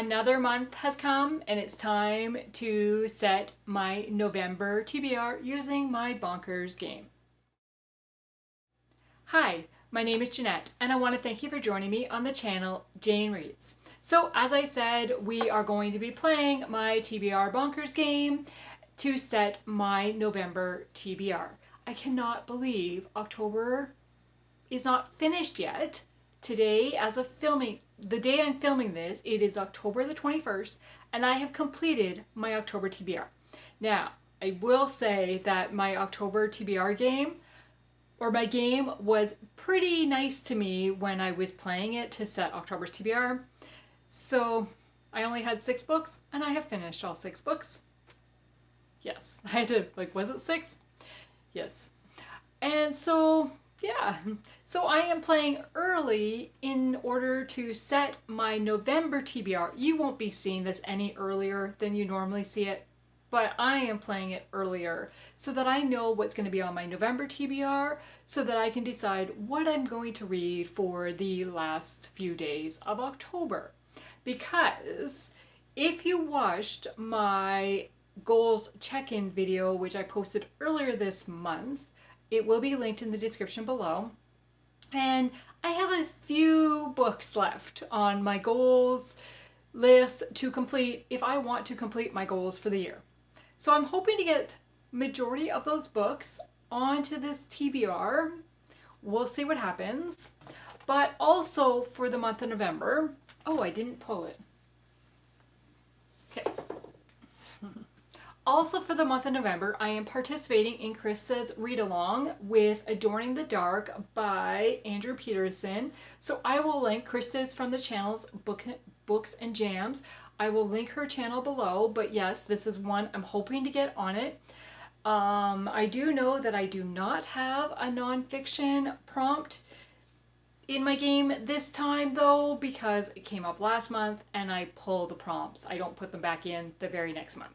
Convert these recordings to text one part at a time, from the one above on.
Another month has come and it's time to set my November TBR using my Bonkers game. Hi, my name is Jeanette and I want to thank you for joining me on the channel Jane Reads. So as I said, we are going to be playing my TBR Bonkers game to set my November TBR. I cannot believe October is not finished yet. Today, as of filming, the day I'm filming this, it is October the 21st, and I have completed my October TBR. Now, I will say that my October TBR game, or my game, was pretty nice to me when I was playing it to set October's TBR. So, I only had 6 books, and I have finished all 6 books. Yes, I did. Like, was it 6? Yes. And so, yeah, so I am playing early in order to set my November TBR. You won't be seeing this any earlier than you normally see it, but I am playing it earlier so that I know what's going to be on my November TBR so that I can decide what I'm going to read for the last few days of October. Because if you watched my goals check-in video, which I posted earlier this month, it will be linked in the description below. And I have a few books left on my goals list to complete if I want to complete my goals for the year. So I'm hoping to get majority of those books onto this TBR. We'll see what happens. But also for the month of November, oh, I didn't pull it. Okay. Also for the month of November, I am participating in Krista's read-along with Adorning the Dark by Andrew Peterson. So I will link Krista's from the channel's Books and Jams. I will link her channel below, but yes, this is one I'm hoping to get on it. I do know that I do not have a nonfiction prompt in my game this time though, because it came up last month and I pull the prompts. I don't put them back in the very next month.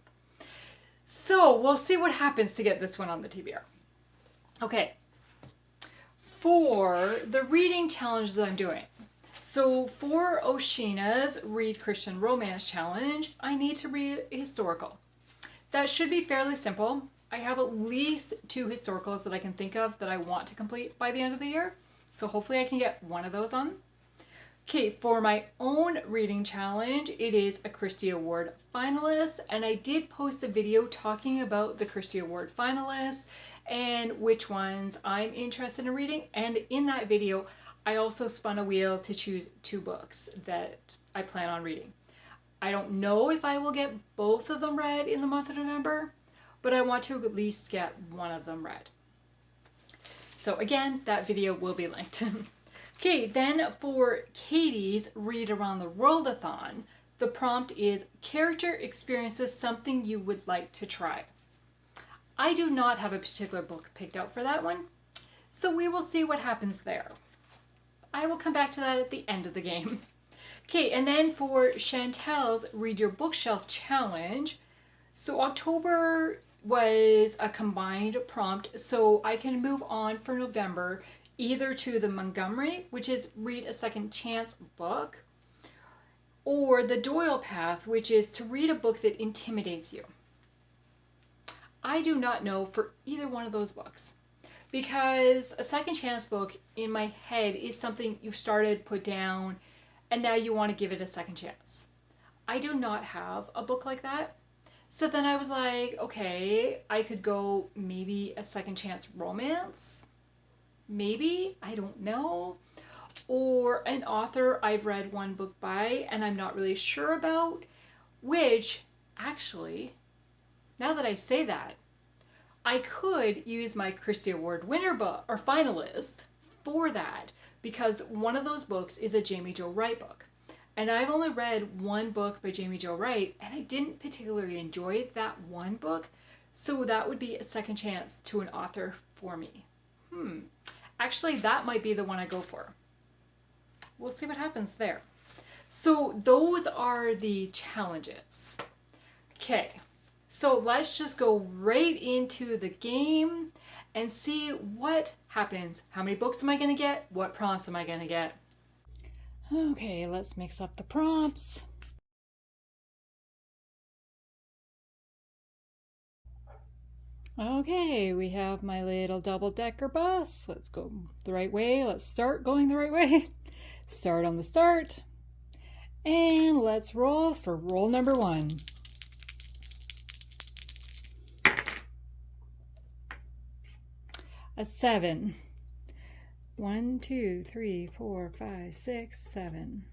So we'll see what happens to get this one on the TBR. Okay, for the reading challenges I'm doing. So for Oshina's Read Christian Romance Challenge, I need to read a historical. That should be fairly simple. I have at least 2 historicals that I can think of that I want to complete by the end of the year. So hopefully I can get one of those on. Okay, for my own reading challenge, it is a Christy Award Finalist, and I did post a video talking about the Christy Award Finalists and which ones I'm interested in reading, and in that video, I also spun a wheel to choose 2 books that I plan on reading. I don't know if I will get both of them read in the month of November, but I want to at least get one of them read. So again, that video will be linked. Okay, then for Katie's Read Around the World-a-thon, the prompt is character experiences something you would like to try. I do not have a particular book picked out for that one, so we will see what happens there. I will come back to that at the end of the game. Okay, and then for Chantel's Read Your Bookshelf Challenge, so October was a combined prompt, so I can move on for November either to the Montgomery, which is Read a Second Chance book, or the Doyle Path, which is to read a book that intimidates you. I do not know for either one of those books, because a second chance book in my head is something you've started, put down, and now you want to give it a second chance. I do not have a book like that. So then I was like, okay, I could go maybe a second chance romance. Maybe, I don't know. Or an author I've read one book by and I'm not really sure about, which actually, now that I say that, I could use my Christy Award winner book or finalist for that, because one of those books is a Jaime Jo Wright book. And I've only read one book by Jaime Jo Wright and I didn't particularly enjoy that one book. So that would be a second chance to an author for me. Actually, that might be the one I go for. We'll see what happens there. So those are the challenges. Okay, so let's just go right into the game and see what happens. How many books am I going to get? What prompts am I going to get? Okay, let's mix up the prompts. Okay, we have my little double-decker bus. Let's go the right way. Let's start going the right way. Start on the start. And let's roll for roll number 1. A 7. 1, 2, 3, 4, 5, 6, 7.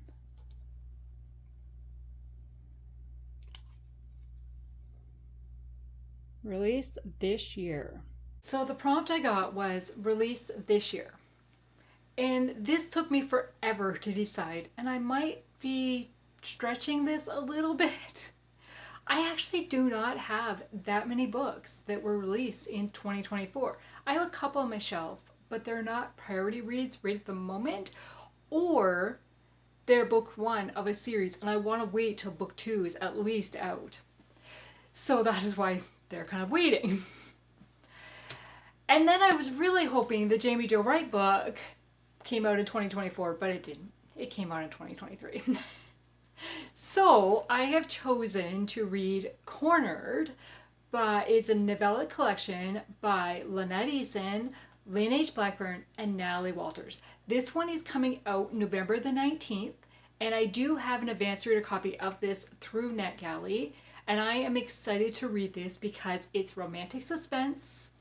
Released this year. So the prompt I got was released this year. And this took me forever to decide, and I might be stretching this a little bit. I actually do not have that many books that were released in 2024. I have a couple on my shelf, but they're not priority reads right at the moment, or they're book 1 of a series, and I want to wait till book 2 is at least out. So that is why they're kind of waiting. And then I was really hoping the Jaime Jo Wright book came out in 2024, but it didn't. It came out in 2023. So I have chosen to read Cornered, but it's a novella collection by Lynette Eason, Lynn H. Blackburn, and Natalie Walters. This one is coming out November the 19th, and I do have an advanced reader copy of this through NetGalley, and I am excited to read this because it's romantic suspense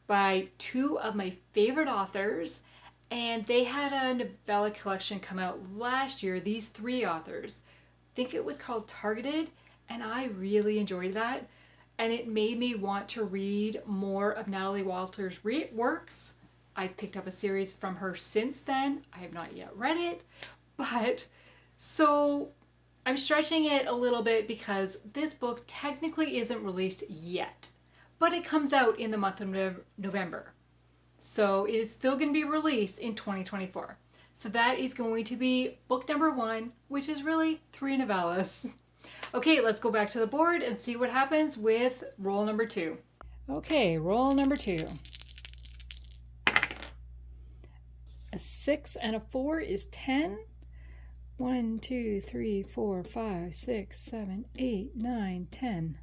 by 2 of my favorite authors, and they had a novella collection come out last year, these 3 authors. I think it was called Targeted, and I really enjoyed that, and it made me want to read more of Natalie Walters' works. I've picked up a series from her since then. I have not yet read it, but so I'm stretching it a little bit because this book technically isn't released yet, but it comes out in the month of November. So it is still going to be released in 2024. So that is going to be book number 1, which is really 3 novellas. Okay, let's go back to the board and see what happens with roll number 2. Okay, roll number 2. A 6 and a 4 is 10. 1, 2, 3, 4, 5, 6, 7, 8, 9, 10.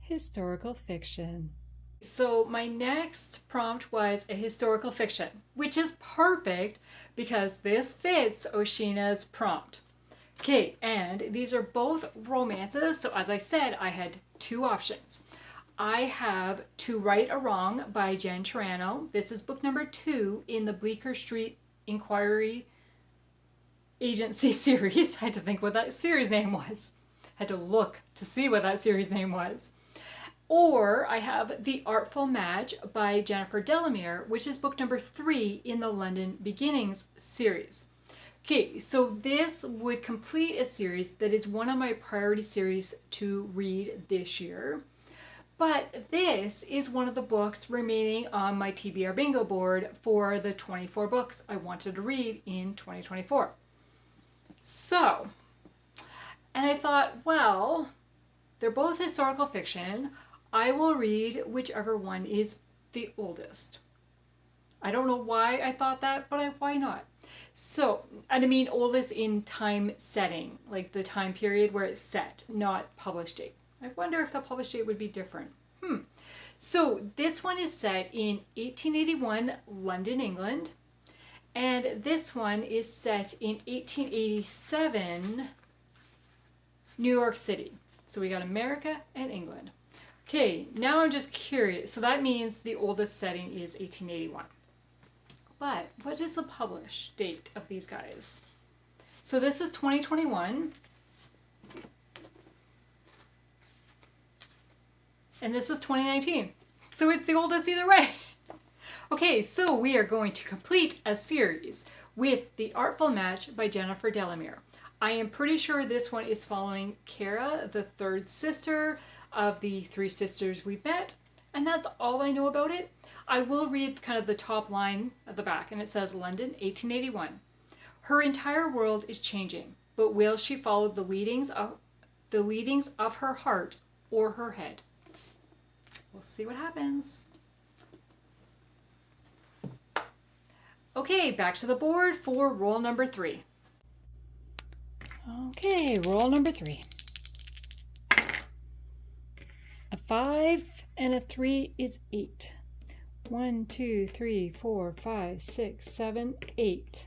Historical fiction. So my next prompt was a historical fiction, which is perfect because this fits Oshina's prompt. Okay, and these are both romances. So as I said, I had 2 options. I have To Right a Wrong by Jen Turano. This is book number 2 in the Bleecker Street Inquiry Agency series. I had to think what that series name was. I had to look to see what that series name was. Or I have The Artful Match by Jennifer Delamere, which is book number 3 in the London Beginnings series. Okay, so this would complete a series that is one of my priority series to read this year. But this is one of the books remaining on my TBR bingo board for the 24 books I wanted to read in 2024. So, and I thought, well, they're both historical fiction. I will read whichever one is the oldest. I don't know why I thought that, but why not? So, and I mean oldest in time setting, like the time period where it's set, not published date. I wonder if the published date would be different. So this one is set in 1881 London, England, and this one is set in 1887 New York City. So we got America and England. Okay, now I'm just curious. So that means the oldest setting is 1881. But what is the published date of these guys? So this is 2021. And this is 2019. So it's the oldest either way. Okay, so we are going to complete a series with The Artful Match by Jennifer Delamere. I am pretty sure this one is following Cara, the 3rd sister of the 3 sisters we met. And that's all I know about it. I will read kind of the top line at the back, and it says London, 1881. Her entire world is changing, but will she follow the leadings of her heart or her head? We'll see what happens. Okay, back to the board for roll number 3. Okay, roll number 3. 5 and a 3 is 8. 1, 2, 3, 4, 5, 6, 7, 8.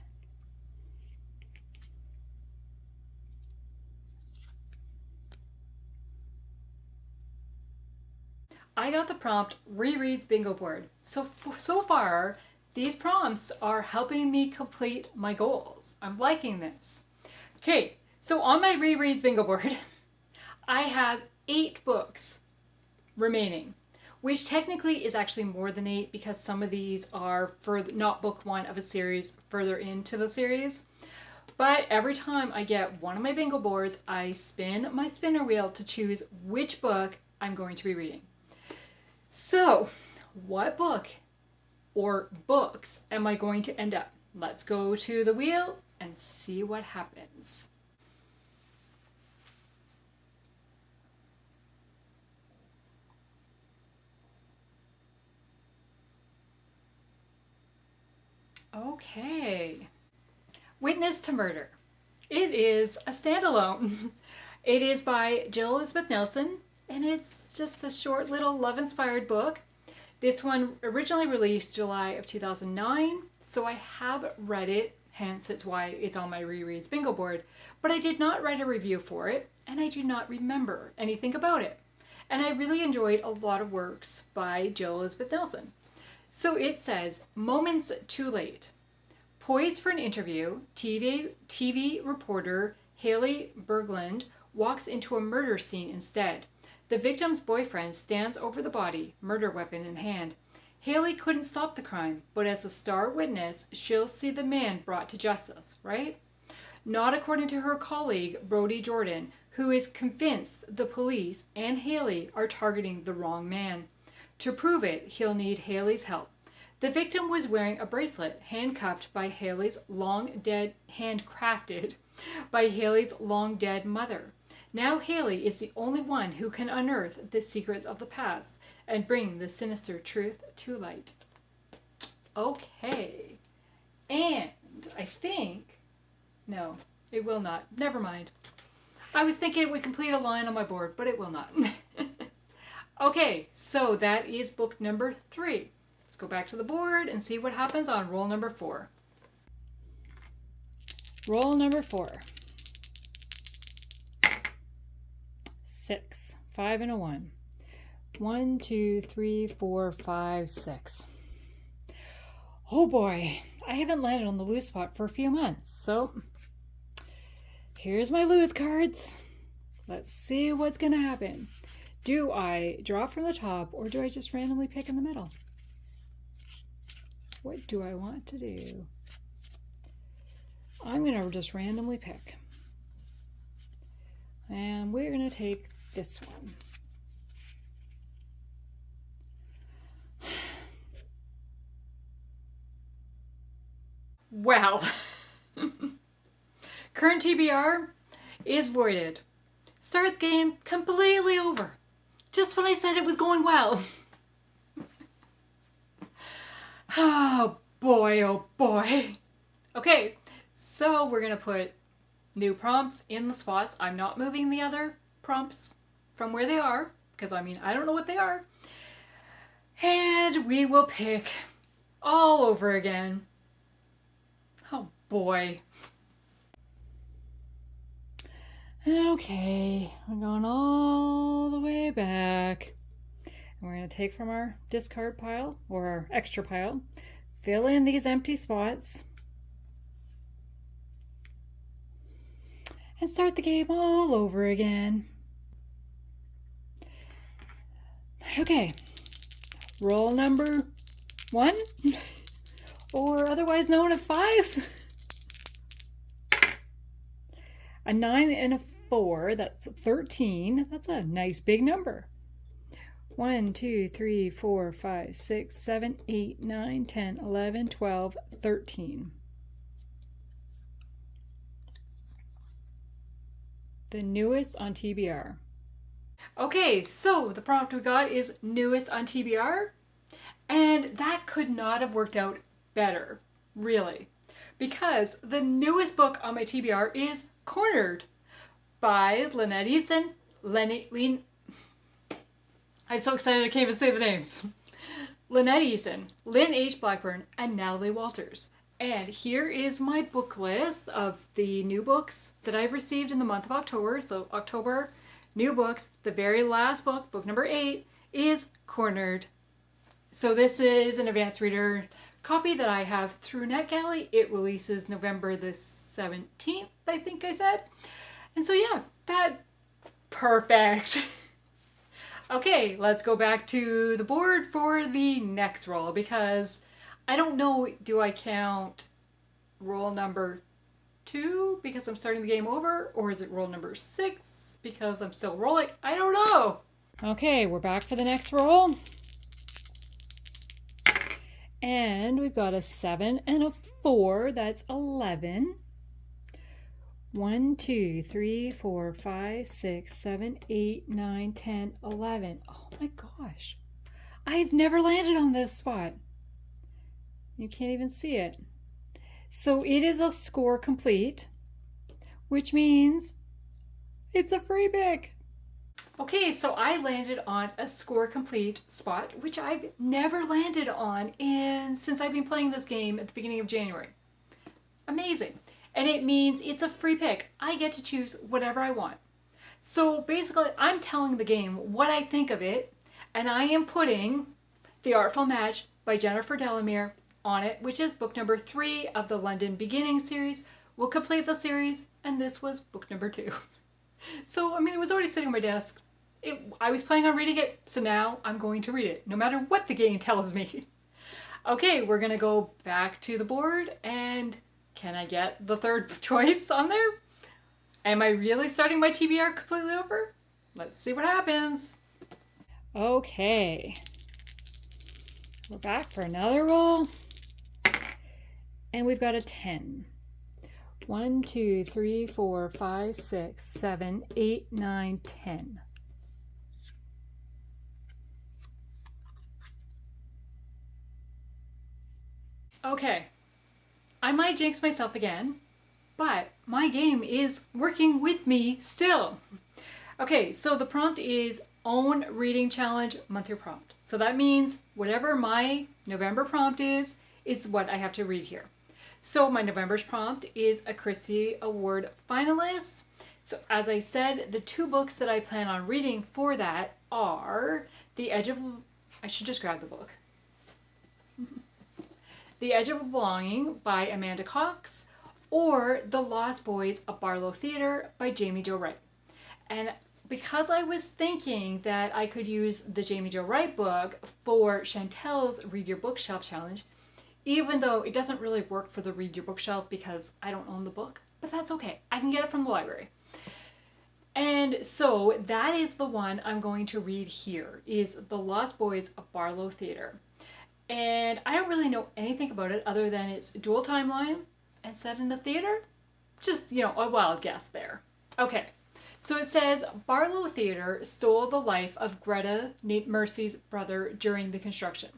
I got the prompt rereads bingo board. So far, these prompts are helping me complete my goals. I'm liking this. Okay, so on my rereads bingo board, I have 8 books remaining, which technically is actually more than 8 because some of these are for not book 1 of a series further into the series. But every time I get one of my bingo boards, I spin my spinner wheel to choose which book I'm going to be reading. So, what book or books am I going to end up? Let's go to the wheel and see what happens. Okay. Witness to Murder. It is a standalone. It is by Jill Elizabeth Nelson, and it's just a short little love-inspired book. This one originally released July of 2009, so I have read it, hence it's why it's on my rereads bingo board, but I did not write a review for it, and I do not remember anything about it. And I really enjoyed a lot of works by Jill Elizabeth Nelson. So it says, moments too late. Poised for an interview, TV reporter Haley Berglund walks into a murder scene instead. The victim's boyfriend stands over the body, murder weapon in hand. Haley couldn't stop the crime, but as a star witness, she'll see the man brought to justice, right? Not according to her colleague, Brody Jordan, who is convinced the police and Haley are targeting the wrong man. To prove it, he'll need Haley's help. The victim was wearing a bracelet handcrafted by Haley's long dead mother. Now Haley is the only one who can unearth the secrets of the past and bring the sinister truth to light. Okay. And I think... No, it will not. Never mind. I was thinking it would complete a line on my board, but it will not. Okay, so that is book number 3. Let's go back to the board and see what happens on roll number 4. Roll number 4. 6. 5 and a 1. 1, 2, 3, 4, 5, 6. Oh boy, I haven't landed on the lose spot for a few months, so here's my lose cards. Let's see what's going to happen. Do I draw from the top or do I just randomly pick in the middle? What do I want to do? I'm going to just randomly pick. And we're going to take this one. Wow. Current TBR is voided. Start the game completely over. Just when I said it was going well. Oh boy, oh boy. Okay, so we're going to put new prompts in the spots. I'm not moving the other prompts from where they are, because I don't know what they are. And we will pick all over again. Oh boy. Okay, we're going all the way back. And we're going to take from our discard pile, or our extra pile, fill in these empty spots, and start the game all over again. Okay, roll number 1, or otherwise known as 5. A 9 and a 4, that's 13. That's a nice big number. 1, 2, 3, 4, 5, 6, 7, 8, 9, 10, 11, 12, 13. The newest on TBR. Okay, so the prompt we got is newest on TBR. And that could not have worked out better, really. Because the newest book on my TBR is Cornered by Lynette Eason, I'm so excited I can't even say the names. Lynette Eason, Lynn H. Blackburn, and Natalie Walters. And here is my book list of the new books that I've received in the month of October. So October, new books. The very last book, book number 8, is Cornered. So this is an advanced reader copy that I have through NetGalley. It releases November the 17th, I think I said. And so yeah, that perfect. Okay, let's go back to the board for the next roll, because I don't know, do I count roll number 2 because I'm starting the game over, or is it roll number 6 because I'm still rolling? I don't know. Okay, we're back for the next roll. And we've got a 7 and a 4, that's 11. 1, 2, 3, 4, 5, 6, 7, 8, 9, 10, 11. Oh my gosh. I've never landed on this spot. You can't even see it. So it is a score complete, which means it's a free pick. Okay, so I landed on a score complete spot, which I've never landed on since I've been playing this game at the beginning of January. Amazing. And it means it's a free pick. I get to choose whatever I want. So basically, I'm telling the game what I think of it, and I am putting The Artful Match by Jennifer Delamere on it, which is book number 3 of the London Beginning series. We'll complete the series, and this was book number 2. So, I mean, it was already sitting on my desk. I was planning on reading it, so now I'm going to read it, no matter what the game tells me. Okay, we're going to go back to the board, and can I get the third choice on there? Am I really starting my TBR completely over? Let's see what happens. Okay. We're back for another roll. And we've got a 10. 1, 2, 3, 4, 5, 6, 7, 8, 9, 10. Okay. I might jinx myself again, but my game is working with me still. Okay, so the prompt is Own Reading Challenge Month Your Prompt. So that means whatever my November prompt is what I have to read here. So my November's prompt is a Christy Award Finalist. So as I said, the 2 books that I plan on reading for that are I should just grab the book. The Edge of Belonging by Amanda Cox, or The Lost Boys of Barlowe Theatre by Jaime Jo Wright. And because I was thinking that I could use the Jaime Jo Wright book for Chantel's Read Your Bookshelf challenge, even though it doesn't really work for the Read Your Bookshelf because I don't own the book, but that's okay. I can get it from the library. And so that is the one I'm going to read here, is The Lost Boys of Barlowe Theatre. And I don't really know anything about it other than it's dual timeline and set in the theater. Just, a wild guess there. Okay, so it says Barlowe Theatre stole the life of Greta, Nate Mercy's brother, during the construction.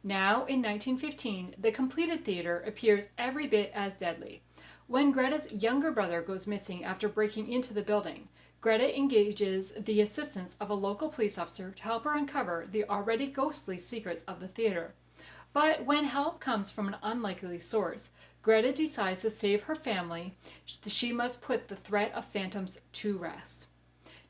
Now, in 1915, the completed theater appears every bit as deadly. When Greta's younger brother goes missing after breaking into the building, Greta engages the assistance of a local police officer to help her uncover the already ghostly secrets of the theater. But when help comes from an unlikely source, Greta decides to save her family. She must put the threat of phantoms to rest.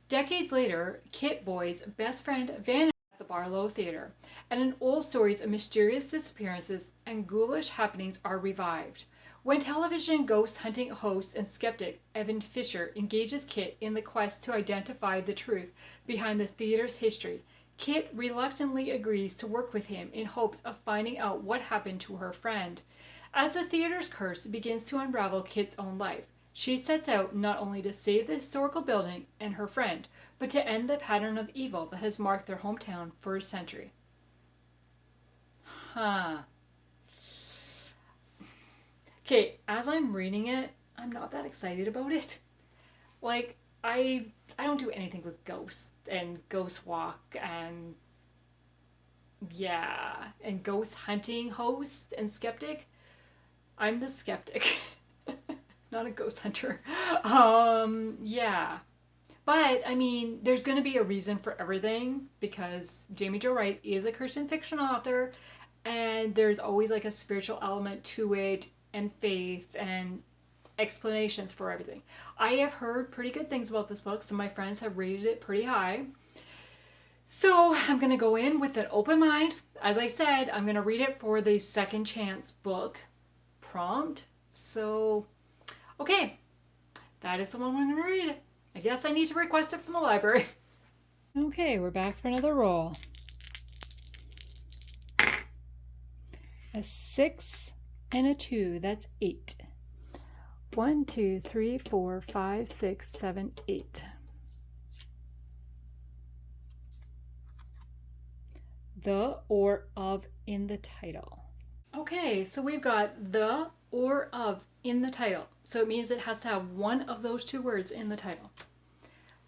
Decades later, Kit Boyd's best friend vanishes at the Barlowe Theatre, and an old stories of mysterious disappearances and ghoulish happenings are revived. When television ghost hunting host and skeptic Evan Fisher engages Kit in the quest to identify the truth behind the theater's history, Kit reluctantly agrees to work with him in hopes of finding out what happened to her friend. As the theater's curse begins to unravel Kit's own life, she sets out not only to save the historical building and her friend, but to end the pattern of evil that has marked their hometown for a century. Okay, as I'm reading it, I'm not that excited about it. Like, I don't do anything with ghosts and ghost walk and and ghost hunting host and skeptic. I'm the skeptic, not a ghost hunter. But, I mean, there's going to be a reason for everything because Jaime Jo Wright is a Christian fiction author, and there's always like a spiritual element to it, and faith, and explanations for everything. I have heard pretty good things about this book. Some of my friends have rated it pretty high. So I'm going to go in with an open mind. As I said, I'm going to read it for the second chance book prompt. So, okay, that is the one I'm going to read it. I guess I need to request it from the library. Okay, we're back for another roll. A 6 and a 2, that's 8. 1, 2, 3, 4, 5, 6, 7, 8. The or of in the title. Okay, so we've got the or of in the title. So it means it has to have one of those two words in the title.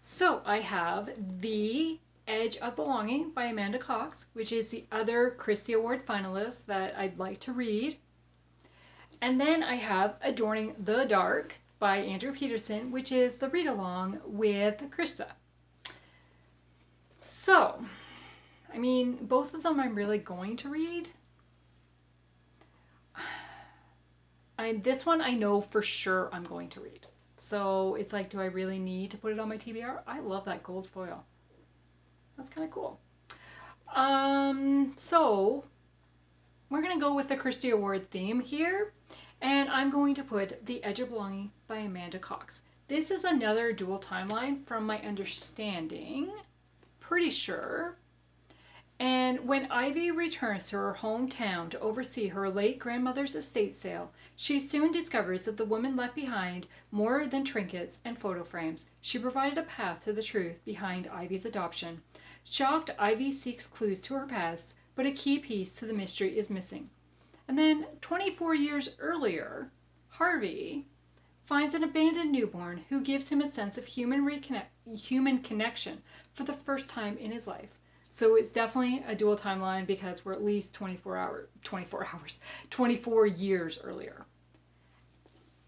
So I have The Edge of Belonging by Amanda Cox, which is the other Christy Award finalist that I'd like to read. And then I have Adorning the Dark by Andrew Peterson, which is the read-along with Krista. So, I mean, both of them I'm really going to read. This one I know for sure I'm going to read. So it's like, do I really need to put it on my TBR? I love that gold foil. That's kind of cool. So we're going to go with the Christy Award theme here. And I'm going to put The Edge of Belonging by Amanda Cox. This is another dual timeline from my understanding. Pretty sure. And when Ivy returns to her hometown to oversee her late grandmother's estate sale, she soon discovers that the woman left behind more than trinkets and photo frames. She provided a path to the truth behind Ivy's adoption. Shocked, Ivy seeks clues to her past, but a key piece to the mystery is missing. And then 24 years earlier, Harvey finds an abandoned newborn who gives him a sense of human connection for the first time in his life. So it's definitely a dual timeline because we're at least 24 years earlier.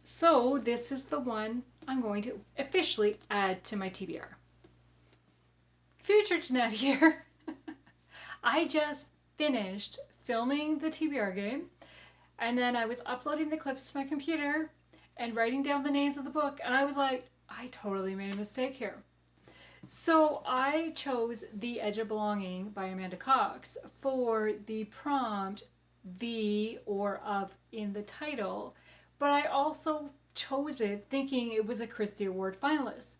So this is the one I'm going to officially add to my TBR. Future Jeanette here. I just finished filming the TBR game, and then I was uploading the clips to my computer and writing down the names of the book, and I was like, I totally made a mistake here. So I chose The Edge of Belonging by Amanda Cox for the prompt, the or of in the title, but I also chose it thinking it was a Christy Award finalist.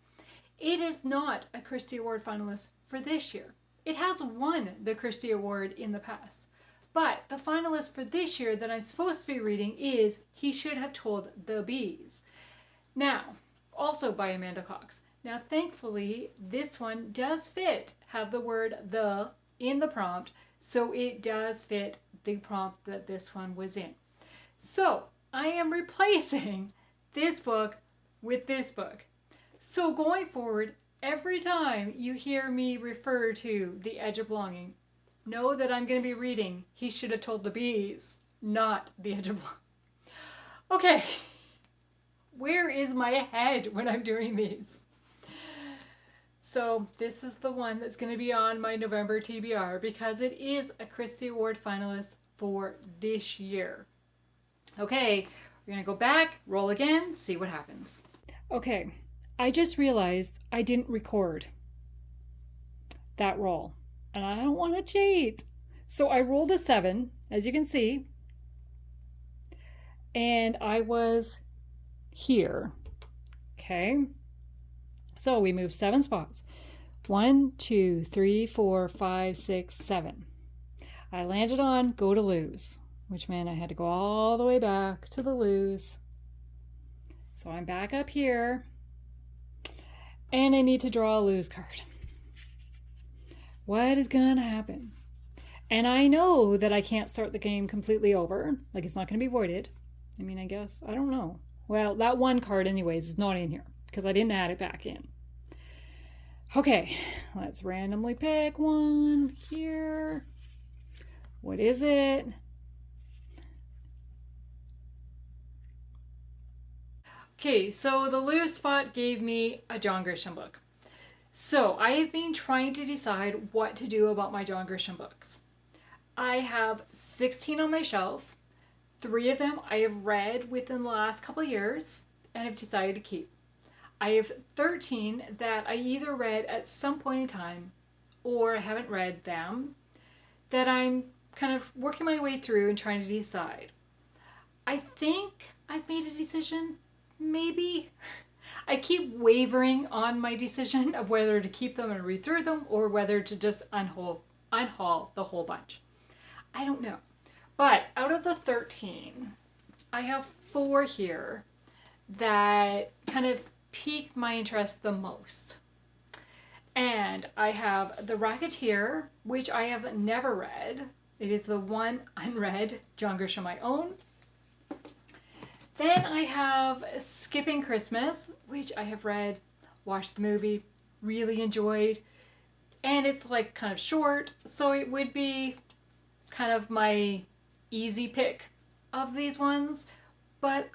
It is not a Christy Award finalist for this year. It has won the Christy Award in the past. But the finalist for this year that I'm supposed to be reading is He Should Have Told the Bees. Now, also by Amanda Cox. Now, thankfully, this one does have the word the in the prompt, so it does fit the prompt that this one was in. So, I am replacing this book with this book. So, going forward, every time you hear me refer to The Edge of Belonging, know that I'm going to be reading He Should Have Told the Bees, not The Edge of Belonging. Okay, where is my head when I'm doing these? So this is the one that's going to be on my November TBR because it is a Christy Award finalist for this year. Okay, we're going to go back, roll again, see what happens. Okay, I just realized I didn't record that roll, and I don't want to cheat. So I rolled a 7, as you can see, and I was here. Okay. So we moved 7 spots. 1, 2, 3, 4, 5, 6, 7. I landed on go to lose, which meant I had to go all the way back to the lose. So I'm back up here, and I need to draw a lose card. What is going to happen? And I know that I can't start the game completely over. Like, it's not going to be voided. I mean, I guess. I don't know. Well, that one card anyways is not in here because I didn't add it back in. Okay, let's randomly pick one here. What is it? Okay, so the lose spot gave me a John Grisham book. So I have been trying to decide what to do about my John Grisham books. I have 16 on my shelf. 3 of them I have read within the last couple of years and have decided to keep. I have 13 that I either read at some point in time or I haven't read them that I'm kind of working my way through and trying to decide. I think I've made a decision, maybe. I keep wavering on my decision of whether to keep them and read through them or whether to just unhaul the whole bunch. I don't know. But out of the 13, I have 4 here that kind of pique my interest the most. And I have The Racketeer, which I have never read. It is the one unread John Grisham I own. Then I have Skipping Christmas, which I have read, watched the movie, really enjoyed. And it's like kind of short, so it would be kind of my easy pick of these ones. But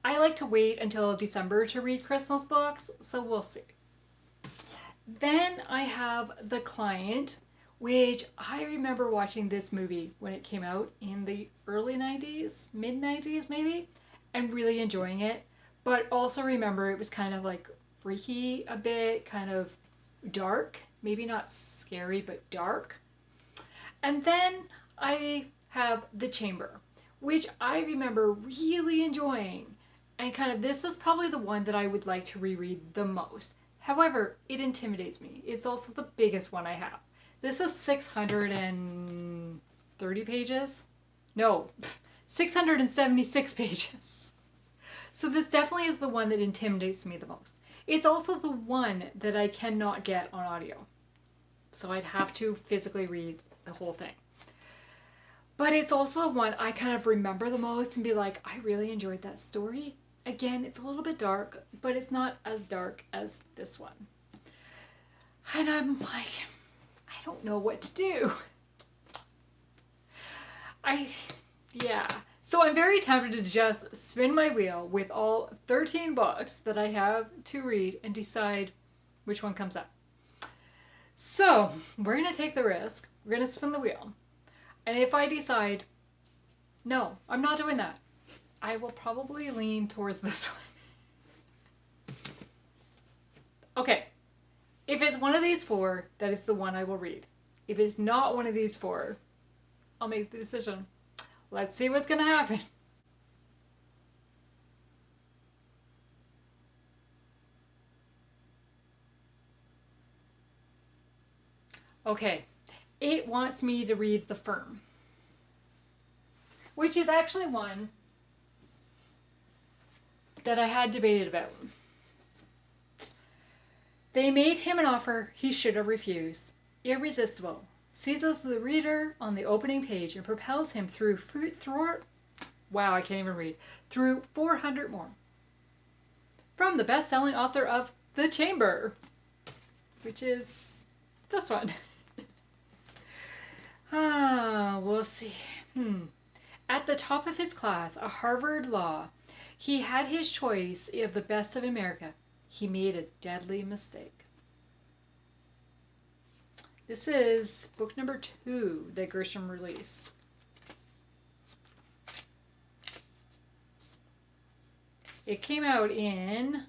I like to wait until December to read Christmas books, so we'll see. Then I have The Client, which I remember watching this movie when it came out in the early 90s, mid 90s maybe, and really enjoying it. But also remember it was kind of like freaky a bit, kind of dark, maybe not scary, but dark. And then I have The Chamber, which I remember really enjoying. And kind of this is probably the one that I would like to reread the most. However, it intimidates me. It's also the biggest one I have. This is 630 pages. No, 676 pages. So this definitely is the one that intimidates me the most. It's also the one that I cannot get on audio. So I'd have to physically read the whole thing. But it's also the one I kind of remember the most and be like, I really enjoyed that story. Again, it's a little bit dark, but it's not as dark as this one. And I'm like, I don't know what to do. So I'm very tempted to just spin my wheel with all 13 books that I have to read and decide which one comes up. So we're going to take the risk. We're going to spin the wheel. And if I decide, no, I'm not doing that, I will probably lean towards this one. Okay, if it's one of these 4, that is the one I will read. If it's not one of these 4, I'll make the decision. Let's see what's going to happen. Okay, it wants me to read The Firm, which is actually one that I had debated about. They made him an offer he should have refused. Irresistible. Seizes the reader on the opening page and propels him through 400 more. From the best-selling author of The Chamber, which is this one. We'll see. At the top of his class, a Harvard Law, he had his choice of the best of America. He made a deadly mistake. This is book number 2 that Grisham released. It came out in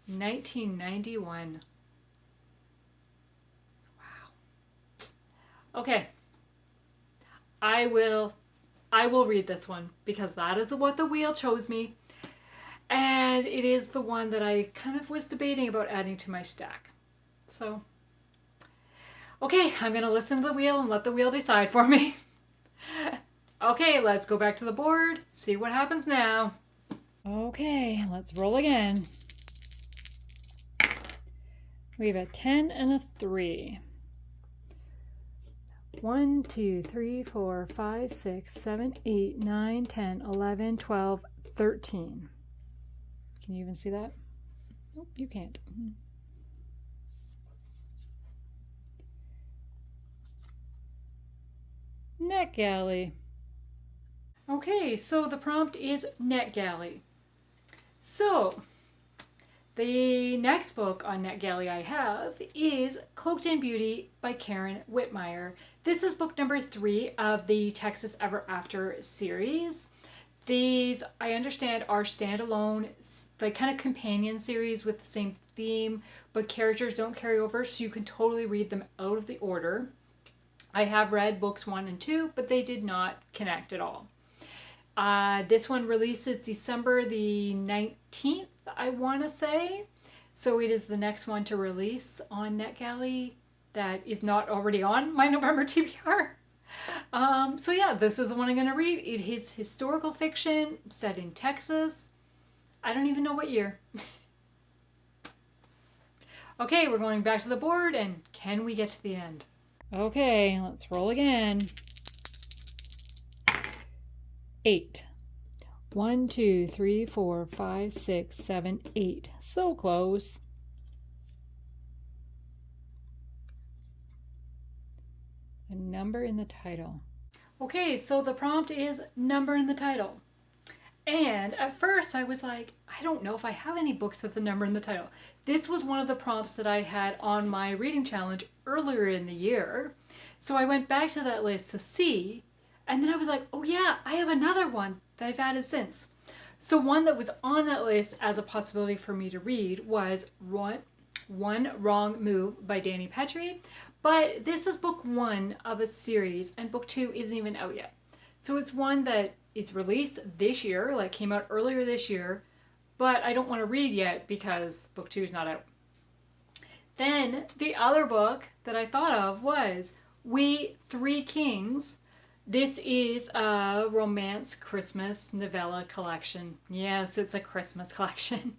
1991. Wow. Okay. I will read this one because that is what the wheel chose me. And it is the one that I kind of was debating about adding to my stack. So, okay, I'm going to listen to the wheel and let the wheel decide for me. Okay, let's go back to the board, see what happens now. Okay, let's roll again. We have a 10 and a 3. 1, 2, 3, 4, 5, 6, 7, 8, 9, 10, 11, 12, 13. Can you even see that? Nope, you can't. NetGalley. Okay, so the prompt is NetGalley. So, The next book on NetGalley I have is Cloaked in Beauty by Karen Witemeyer. This is book number 3 of the Texas Ever After series. These, I understand, are standalone, like kind of companion series with the same theme, but characters don't carry over, so you can totally read them out of the order. I have read books 1 and 2, but they did not connect at all. This one releases December the 19th, I want to say. So it is the next one to release on NetGalley that is not already on my November TBR. So yeah, this is the one I'm going to read. It is historical fiction set in Texas. I don't even know what year. Okay, we're going back to the board, and can we get to the end? Okay, let's roll again. 8. 1, 2, 3, 4, 5, 6, 7, 8. So close. The number in the title. Okay, so the prompt is number in the title. And at first I was like, I don't know if I have any books with the number in the title. This was one of the prompts that I had on my reading challenge earlier in the year. So I went back to that list to see, and then I was like, oh yeah, I have another one that I've added since. So one that was on that list as a possibility for me to read was One Wrong Move by Danny Petrie. But this is book 1 of a series, and book 2 isn't even out yet. So it's one that is released this year, like came out earlier this year, but I don't want to read yet because book 2 is not out. Then the other book that I thought of was We Three Kings. This is a romance Christmas novella collection. Yes, it's a Christmas collection.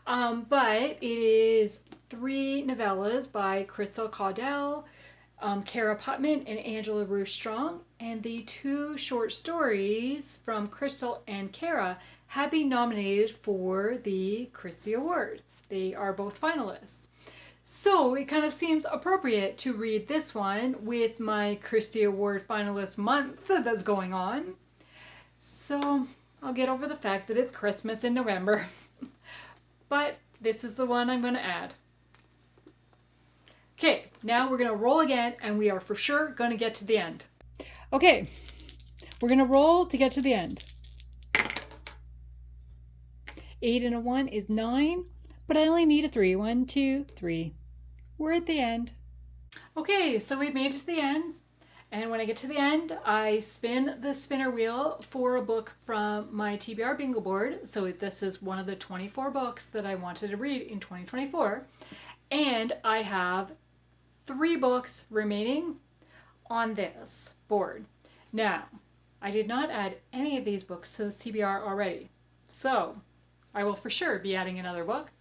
But it is 3 novellas by Krista Caudill, Cara Putman, and Angela Ruth Strong. And the 2 short stories from Crystal and Cara have been nominated for the Christy Award. They are both finalists. So it kind of seems appropriate to read this one with my Christy Award Finalist month that's going on. So I'll get over the fact that it's Christmas in November. But this is the one I'm going to add. Okay, now we're going to roll again, and we are for sure going to get to the end. Okay, we're going to roll to get to the end. 8 and a 1 is 9, but I only need a 3. 1, 2, 3. We're at the end. Okay, so we made it to the end. And when I get to the end, I spin the spinner wheel for a book from my TBR bingo board. So this is one of the 24 books that I wanted to read in 2024. And I have 3 books remaining on this board. Now, I did not add any of these books to this TBR already. So I will for sure be adding another book.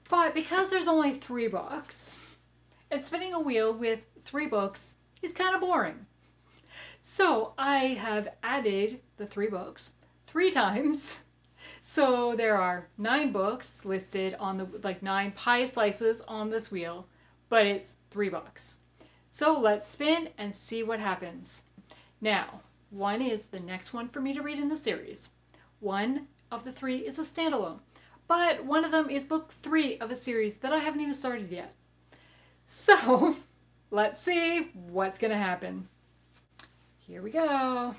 But because there's only 3 books, and spinning a wheel with 3 books is kind of boring. So I have added the 3 books 3 times. So there are 9 books listed on the 9 pie slices on this wheel, but it's 3 books. So let's spin and see what happens. Now, 1 is the next one for me to read in the series. 1 of the 3 is a standalone, but one of them is book 3 of a series that I haven't even started yet. So let's see what's going to happen. Here we go.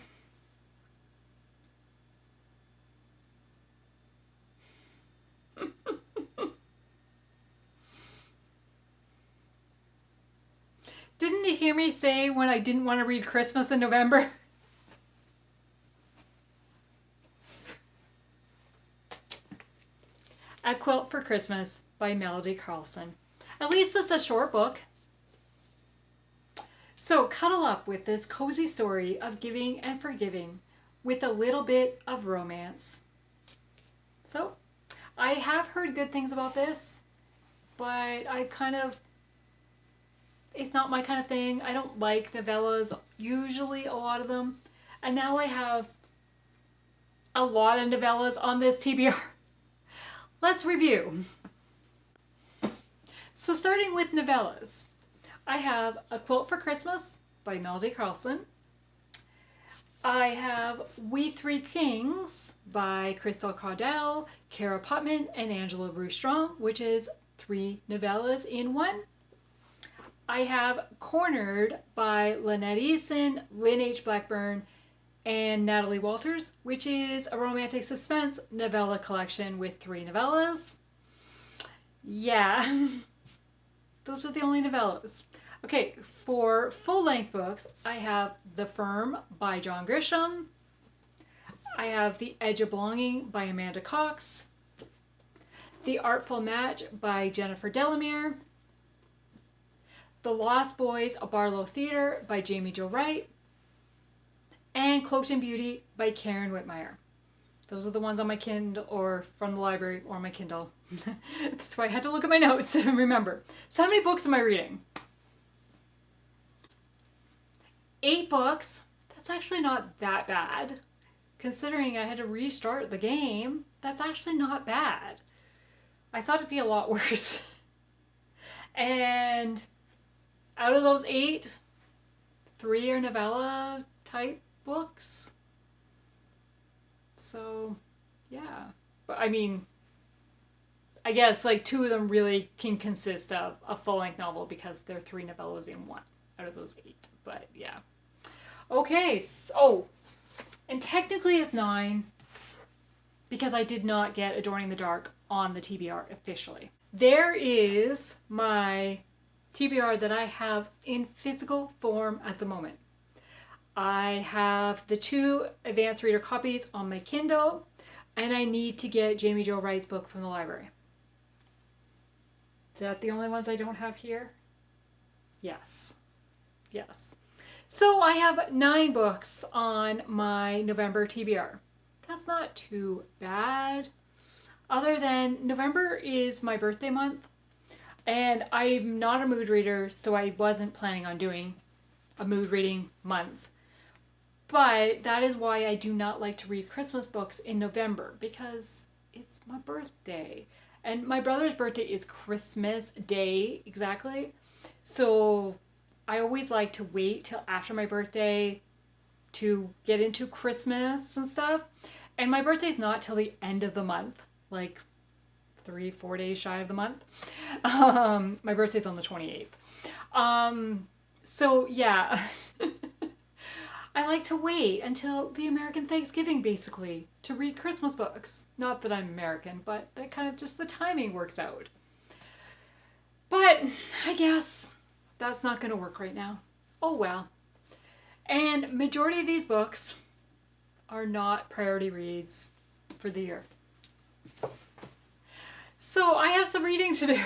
Didn't you hear me say when I didn't want to read Christmas in November? A Quilt for Christmas by Melody Carlson. At least it's a short book. So cuddle up with this cozy story of giving and forgiving with a little bit of romance. So I have heard good things about this, but it's not my kind of thing. I don't like novellas, usually a lot of them. And now I have a lot of novellas on this TBR. Let's review. So starting with novellas, I have A Quilt for Christmas by Melody Carlson, I have We Three Kings by Krista Caudill, Cara Putman, and Angela Bruce-Strong, which is 3 novellas in one. I have Cornered by Lynette Eason, Lynn H. Blackburn, and Natalie Walters, which is a romantic suspense novella collection with 3 novellas. Yeah, those are the only novellas. Okay, for full-length books, I have The Firm by John Grisham. I have The Edge of Belonging by Amanda Cox. The Artful Match by Jennifer Delamere. The Lost Boys of Barlowe Theatre by Jaime Jo Wright. And Cloaked in Beauty by Karen Witemeyer. Those are the ones on my Kindle or from the library or my Kindle. That's why I had to look at my notes and remember. So how many books am I reading? 8 books. That's actually not that bad. Considering I had to restart the game, that's actually not bad. I thought it'd be a lot worse. And out of those 8, 3 are novella type books. So, yeah. But I mean, I guess like 2 of them really can consist of a full-length novel because they're 3 novellas in one out of those 8. But yeah. Okay, so, and technically it's 9 because I did not get Adorning the Dark on the TBR officially. There is my TBR that I have in physical form at the moment. I have the 2 advanced reader copies on my Kindle, and I need to get Jaime Jo Wright's book from the library. Is that the only ones I don't have here? Yes. Yes. So I have 9 books on my November TBR. That's not too bad. Other than November is my birthday month, and I'm not a mood reader, so I wasn't planning on doing a mood reading month. But that is why I do not like to read Christmas books in November, because it's my birthday. And my brother's birthday is Christmas Day, exactly. So I always like to wait till after my birthday to get into Christmas and stuff. And my birthday's not till the end of the month, like 3-4 days shy of the month. My birthday's on the 28th. So yeah, I like to wait until the American Thanksgiving, basically, to read Christmas books. Not that I'm American, but that kind of just the timing works out. But I guess that's not going to work right now. Oh well. And majority of these books are not priority reads for the year. So I have some reading to do.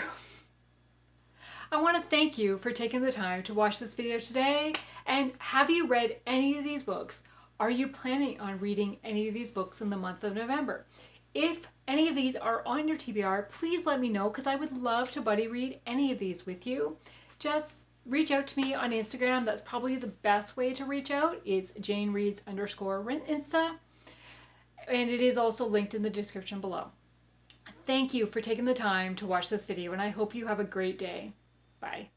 I want to thank you for taking the time to watch this video today. And have you read any of these books? Are you planning on reading any of these books in the month of November? If any of these are on your TBR, please let me know because I would love to buddy read any of these with you. Just reach out to me on Instagram. That's probably the best way to reach out. It's JaneReads_Insta. And it is also linked in the description below. Thank you for taking the time to watch this video, and I hope you have a great day. Bye.